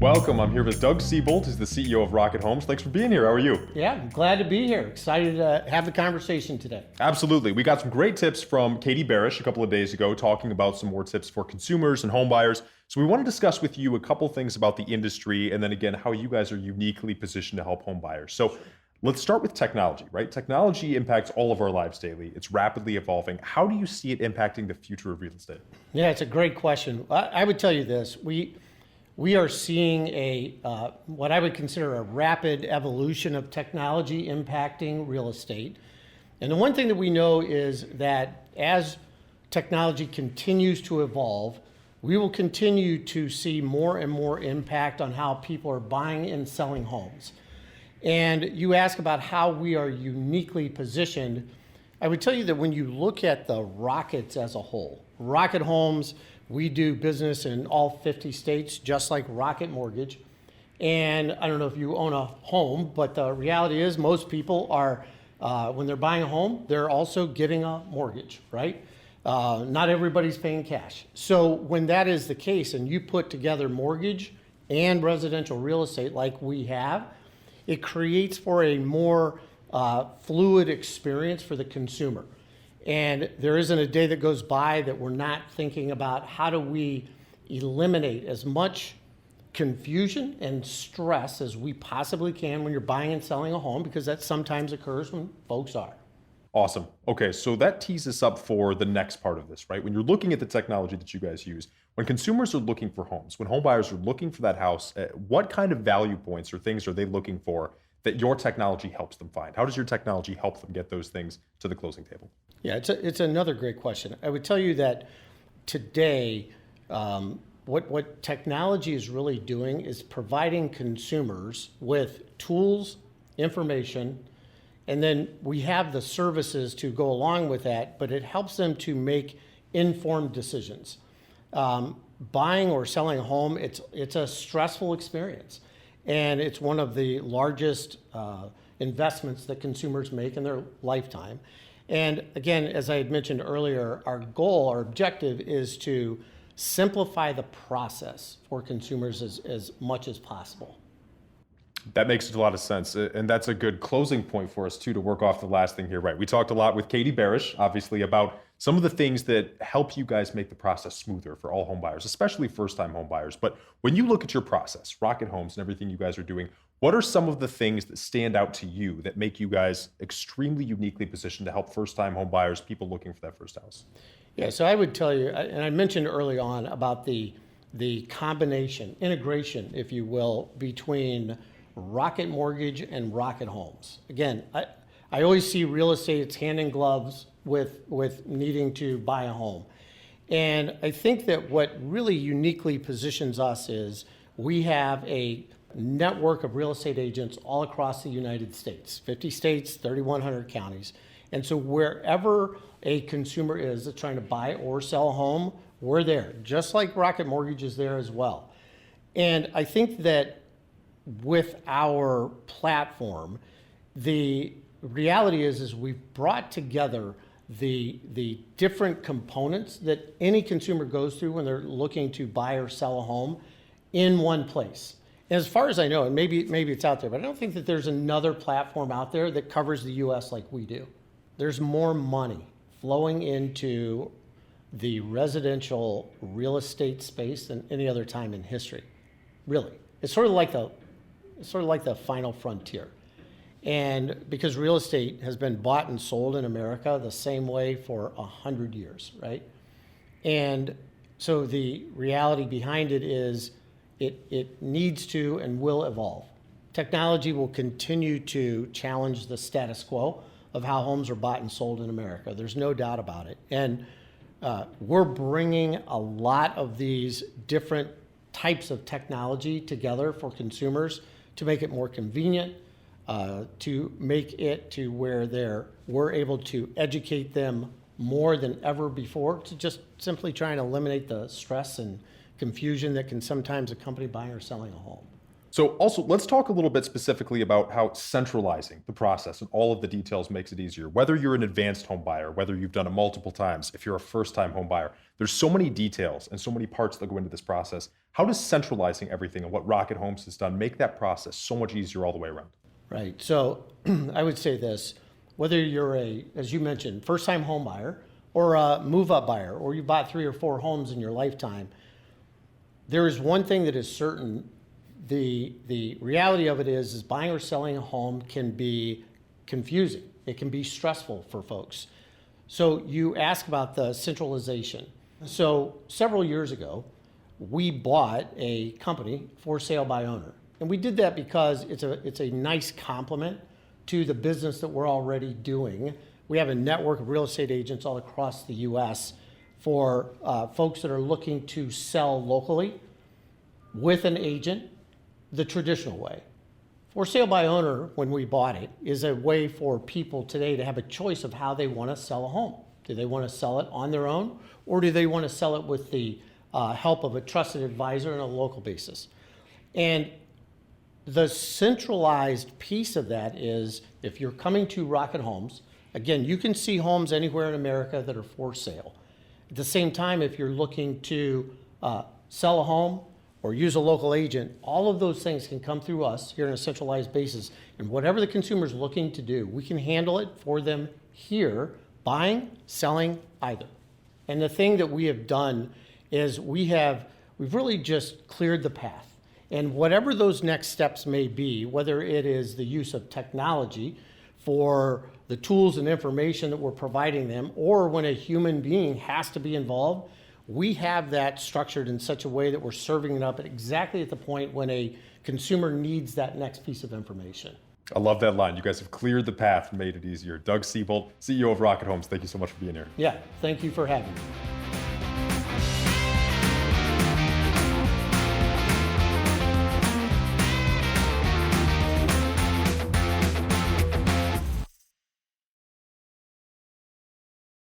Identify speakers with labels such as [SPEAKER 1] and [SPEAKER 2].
[SPEAKER 1] Welcome. I'm here with Doug Seabolt. He's the CEO of Rocket Homes. Thanks for being here. How are you?
[SPEAKER 2] Yeah, I'm glad to be here. Excited to have the conversation today.
[SPEAKER 1] Absolutely. We got some great tips from Katie Barish a couple of days ago talking about some more tips for consumers and home buyers. So we want to discuss with you a couple things about the industry and then again how you guys are uniquely positioned to help home buyers. So let's start with technology, right? Technology impacts all of our lives daily. It's rapidly evolving. How do you see it impacting the future of real estate?
[SPEAKER 2] Yeah, it's a great question. I would tell you this. We are seeing what I would consider a rapid evolution of technology impacting real estate. And the one thing that we know is that as technology continues to evolve, we will continue to see more and more impact on how people are buying and selling homes. And you ask about how we are uniquely positioned. I would tell you that when you look at the Rockets as a whole, Rocket Homes, we do business in all 50 states, just like Rocket Mortgage. And I don't know if you own a home, but the reality is most people are, when they're buying a home, they're also getting a mortgage, right? Not everybody's paying cash. So when that is the case and you put together mortgage and residential real estate like we have, it creates for a more fluid experience for the consumer. And there isn't a day that goes by that we're not thinking about how do we eliminate as much confusion and stress as we possibly can when you're buying and selling a home, because that sometimes occurs when folks are.
[SPEAKER 1] Awesome. Okay, so that tees us up for the next part of this, right? When you're looking at the technology that you guys use, when consumers are looking for homes, when home buyers are looking for that house, what kind of value points or things are they looking for that your technology helps them find? How does your technology help them get those things to the closing table?
[SPEAKER 2] Yeah, it's another great question. I would tell you that today, what technology is really doing is providing consumers with tools, information, and then we have the services to go along with that, but it helps them to make informed decisions. Buying or selling a home, it's a stressful experience. And it's one of the largest investments that consumers make in their lifetime. And again, as I had mentioned earlier, our goal, our objective is to simplify the process for consumers as much as possible.
[SPEAKER 1] That makes a lot of sense. And that's a good closing point for us, too, to work off the last thing here, right? We talked a lot with Katie Barish, obviously, about some of the things that help you guys make the process smoother for all home buyers, especially first-time home buyers. But when you look at your process, Rocket Homes and everything you guys are doing, what are some of the things that stand out to you that make you guys extremely uniquely positioned to help first-time home buyers, people looking for that first house?
[SPEAKER 2] Yeah, so I would tell you, and I mentioned early on about the combination, integration, if you will, between Rocket Mortgage and Rocket Homes. Again, I always see real estate, it's hand in gloves with needing to buy a home. And I think that what really uniquely positions us is we have a network of real estate agents all across the United States, 50 states, 3,100 counties. And so wherever a consumer is that's trying to buy or sell a home, we're there, just like Rocket Mortgage is there as well. And I think that with our platform, the reality is we've brought together the different components that any consumer goes through when they're looking to buy or sell a home in one place. And as far as I know, and maybe it's out there, but I don't think that there's another platform out there that covers the US like we do. There's more money flowing into the residential real estate space than any other time in history. Really. It's sort of like the final frontier. And because real estate has been bought and sold in America the same way for 100 years, right? And so the reality behind it is it needs to and will evolve. Technology will continue to challenge the status quo of how homes are bought and sold in America. There's no doubt about it. And we're bringing a lot of these different types of technology together for consumers to make it more convenient, to make it to where we're able to educate them more than ever before, to just simply try and eliminate the stress and confusion that can sometimes accompany buying or selling a home.
[SPEAKER 1] So also, let's talk a little bit specifically about how centralizing the process and all of the details makes it easier. Whether you're an advanced home buyer, whether you've done it multiple times, if you're a first-time home buyer, there's so many details and so many parts that go into this process. How does centralizing everything and what Rocket Homes has done make that process so much easier all the way around?
[SPEAKER 2] Right. So I would say this, whether you're as you mentioned, first-time home buyer or a move-up buyer, or you bought 3 or 4 homes in your lifetime, there is one thing that is certain. The reality of it is buying or selling a home can be confusing. It can be stressful for folks. So you ask about the centralization. So several years ago, we bought a company for sale by owner. And we did that because it's a nice complement to the business that we're already doing. We have a network of real estate agents all across the U.S. for folks that are looking to sell locally with an agent the traditional way. For sale by owner, when we bought it, is a way for people today to have a choice of how they want to sell a home. Do they want to sell it on their own, or do they want to sell it with the help of a trusted advisor on a local basis? And the centralized piece of that is, if you're coming to Rocket Homes, again, you can see homes anywhere in America that are for sale. At the same time, if you're looking to sell a home or use a local agent, all of those things can come through us here on a centralized basis. And whatever the consumer's looking to do, we can handle it for them here, buying, selling, either. And the thing that we have done is we've really just cleared the path. And whatever those next steps may be, whether it is the use of technology for the tools and information that we're providing them, or when a human being has to be involved, we have that structured in such a way that we're serving it up exactly at the point when a consumer needs that next piece of information.
[SPEAKER 1] I love that line. You guys have cleared the path and made it easier. Doug Seabolt, CEO of Rocket Homes, thank you so much for being here.
[SPEAKER 2] Yeah, thank you for having me.